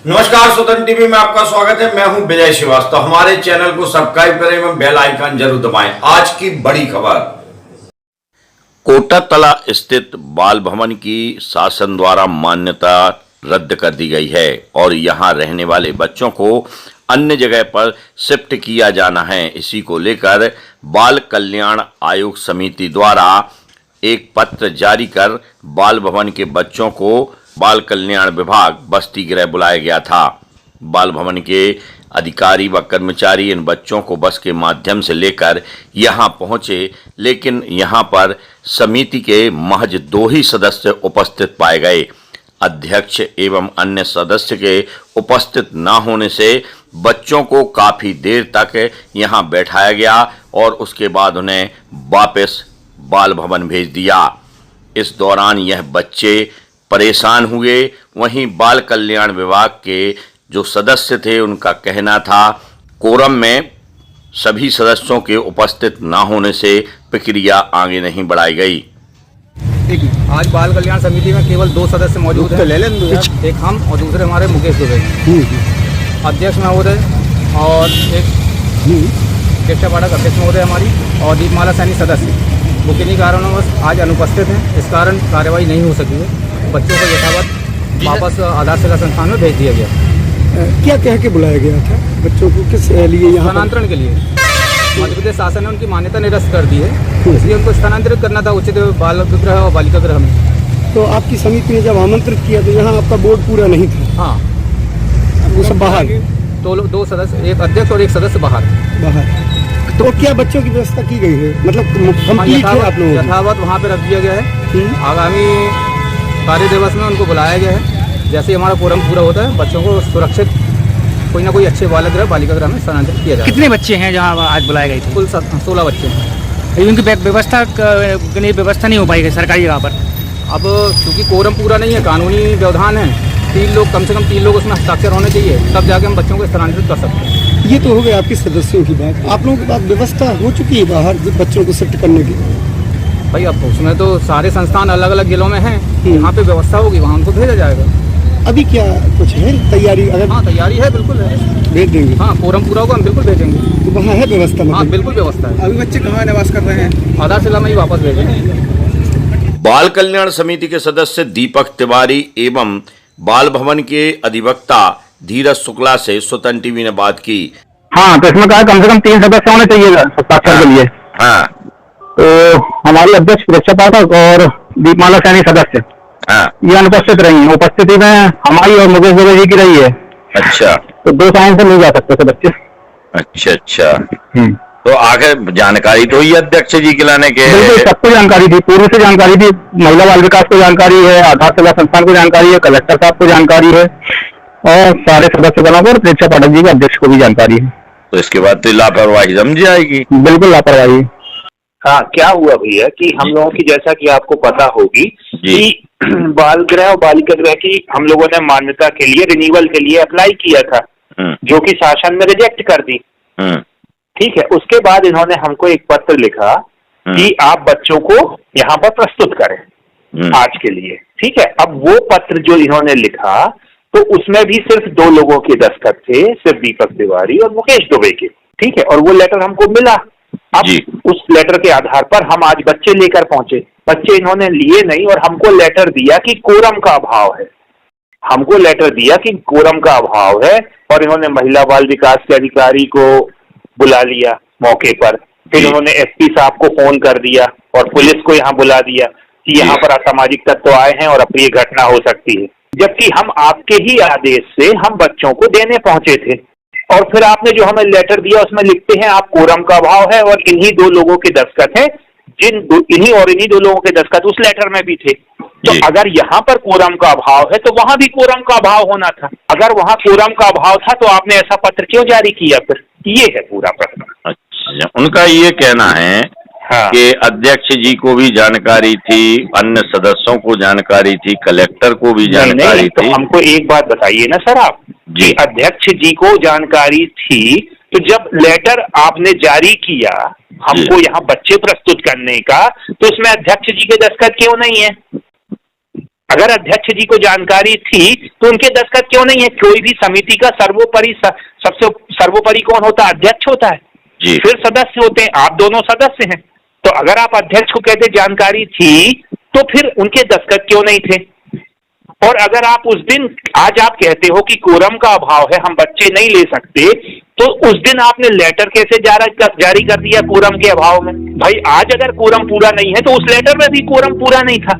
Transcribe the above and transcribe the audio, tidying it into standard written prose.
नमस्कार, स्वतंत्र टीवी में आपका स्वागत है। मैं हूं विजय श्रीवास्तव। हमारे चैनल को सब्सक्राइब करें एवं बेल आइकन जरूर दबाएं। आज की बड़ी खबर, कोटातला स्थित बाल भवन की शासन द्वारा मान्यता रद्द कर दी गई है और यहां रहने वाले बच्चों को अन्य जगह पर शिफ्ट किया जाना है। इसी को लेकर बाल कल्याण आयोग समिति द्वारा एक पत्र जारी कर बाल भवन के बच्चों को बाल कल्याण विभाग बस्ती गृह बुलाया गया था। बाल भवन के अधिकारी व कर्मचारी इन बच्चों को बस के माध्यम से लेकर यहां पहुंचे, लेकिन यहां पर समिति के महज 2 ही सदस्य उपस्थित पाए गए। अध्यक्ष एवं अन्य सदस्य के उपस्थित न होने से बच्चों को काफी देर तक यहां बैठाया गया और उसके बाद उन्हें वापस बाल भवन भेज दिया। इस दौरान यह बच्चे परेशान हुए। वहीं बाल कल्याण विभाग के जो सदस्य थे उनका कहना था कोरम में सभी सदस्यों के उपस्थित न होने से प्रक्रिया आगे नहीं बढ़ाई गई। आज बाल कल्याण समिति में केवल 2 सदस्य मौजूद हैं। एक हम और दूसरे हमारे मुकेश दुबे, अध्यक्ष महोदय, और एक केशव पाठक अध्यक्ष महोदय हमारी, और दीपमाला सैनी सदस्य। वो किन्हीं कारणवश आज अनुपस्थित हैं, इस कारण कार्यवाही नहीं हो सकी है। बच्चों को यथावत वापस आधारशिला संस्थान में भेज दिया गया। क्या कह के बुलाया गया था बच्चों को, किस लिए? यहाँ स्थानांतरण के लिए मध्य प्रदेश शासन ने उनकी मान्यता निरस्त कर दी है, इसलिए उनको स्थानांतरित करना था उचित बाल गृह और बालिका गृह में। तो आपकी समिति ने जब आमंत्रित किया तो यहाँ आपका बोर्ड पूरा नहीं था? हाँ, वो सब बाहर, तो 2 सदस्य, एक अध्यक्ष और एक सदस्य बाहर। तो क्या बच्चों की व्यवस्था की गई है? मतलब कंप्लीट है आप लोगों? यथावत वहाँ पे रख दिया गया है। आगामी कार्य दिवस में उनको बुलाया गया है। जैसे ही हमारा कोरम पूरा होता है, बच्चों को सुरक्षित कोई ना कोई अच्छे बालक गृह बालिका गृह में स्थानांतरित किया जाए। कितने बच्चे हैं जहाँ आज बुलाए गए थे? कुल 16 बच्चे हैं। उनकी व्यवस्था नहीं हो पाई सरकारी जगह पर। अब चूँकि कोरम पूरा नहीं है, कानूनी व्यवधान है, 3 लोग, कम से कम 3 लोग उसमें हस्ताक्षर होने चाहिए, तब जाके हम बच्चों को स्थानांतरित कर सकते हैं। ये तो हो गया आपके सदस्यों की बात। आप लोगों के पास व्यवस्था हो चुकी है बाहर बच्चों को शिफ्ट करने की? भाई अब उसमें तो सारे संस्थान अलग अलग जिलों में हैं, यहाँ पे व्यवस्था होगी, वहाँ उनको भेजा जाएगा। अभी क्या कुछ है तैयारी? अगर हाँ, तैयारी है, बिल्कुल है, भेज देंगे। हाँ, कोरम पूरा होगा हम बिल्कुल भेजेंगे। तो वहाँ है व्यवस्था? हाँ, बिल्कुल व्यवस्था है। अभी बच्चे कहाँ निवास कर रहे हैं? आधारशिला में ही वापस भेजेंगे। बाल कल्याण समिति के सदस्य दीपक तिवारी एवं बाल भवन के अधिवक्ता धीरज शुक्ला से स्वतंत्र टीवी ने बात की। हाँ, तो इसमें कहा कम से कम 3 सदस्य होने चाहिए हस्ताक्षर के लिए। हाँ, तो हमारी अध्यक्ष केशव पाठक और दीपमाला सैनी सदस्य ये अनुपस्थित रही हैं। उपस्थिति में हमारी और मुकेश दुबे जी की रही है। अच्छा, तो 2 साइन से नहीं जा सकते थे बच्चे। अच्छा। तो आखिर जानकारी तो ही अध्यक्ष जी के लाने के? बिल्कुल, सबको जानकारी थी, पूर्व से जानकारी थी। महिला बाल विकास को जानकारी है, आधारशिला संस्थान को जानकारी है, कलेक्टर साहब को जानकारी है और सारे सदस्य गणों को और केशव पाठक जी के अध्यक्ष को भी जानकारी है। तो इसके बाद तो लापरवाही समझी जाएगी। बिल्कुल लापरवाही। हाँ, क्या हुआ भैया कि हम लोगों की, जैसा कि आपको पता होगी कि बाल गृह और बालिका गृह की हम लोगों ने मान्यता के लिए, रिन्यूअल के लिए अप्लाई किया था, जो कि शासन ने रिजेक्ट कर दी। ठीक है, उसके बाद इन्होंने हमको एक पत्र लिखा कि आप बच्चों को यहाँ पर प्रस्तुत करें आज के लिए। ठीक है, अब वो पत्र जो इन्होंने लिखा तो उसमें भी सिर्फ 2 लोगों के दस्तखत थे, सिर्फ दीपक तिवारी और मुकेश दुबे के। ठीक है, और वो लेटर हमको मिला। अब उस लेटर के आधार पर हम आज बच्चे लेकर पहुंचे। बच्चे इन्होंने लिए नहीं और हमको लेटर दिया कि कोरम का अभाव है। हमको लेटर दिया कि कोरम का अभाव है और इन्होंने महिला बाल विकास के अधिकारी को बुला लिया मौके पर। फिर उन्होंने एसपी साहब को फोन कर दिया और पुलिस को यहाँ बुला दिया कि यहाँ पर असामाजिक तत्व आए हैं और अप्रिय घटना हो सकती है। जबकि हम आपके ही आदेश से हम बच्चों को देने पहुंचे थे। और फिर आपने जो हमें लेटर दिया उसमें लिखते हैं आप कोरम का अभाव है और इन्हीं 2 लोगों के दस्तखत हैं, इन्हीं 2 लोगों के दस्तखत उस लेटर में भी थे। तो अगर यहाँ पर कोरम का अभाव है तो वहां भी कोरम का अभाव होना था। अगर वहां कोरम का अभाव था तो आपने ऐसा पत्र क्यों जारी किया? फिर ये है पूरा प्रश्न। अच्छा, उनका ये कहना है कि अध्यक्ष जी को भी जानकारी थी, अन्य सदस्यों को जानकारी थी, कलेक्टर को भी जानकारी थी। तो हमको एक बात बताइए ना सर आप, कि अध्यक्ष जी को जानकारी थी तो जब लेटर आपने जारी किया हमको यहाँ बच्चे प्रस्तुत करने का, तो उसमें अध्यक्ष जी के दस्तखत क्यों नहीं है? अगर अध्यक्ष जी को जानकारी थी तो उनके दस्तखत क्यों नहीं है? कोई भी समिति का सबसे सर्वोपरि कौन होता है? अध्यक्ष होता है जी। फिर सदस्य होते हैं, आप दोनों सदस्य हैं। तो अगर आप अध्यक्ष को कहते जानकारी थी तो फिर उनके दस्तखत क्यों नहीं थे? और अगर आप उस दिन, आज आप कहते हो कि कोरम का अभाव है, हम बच्चे नहीं ले सकते, तो उस दिन आपने लेटर कैसे जारी कर दिया कोरम के अभाव में? भाई आज अगर कोरम पूरा नहीं है तो उस लेटर में भी कोरम पूरा नहीं था।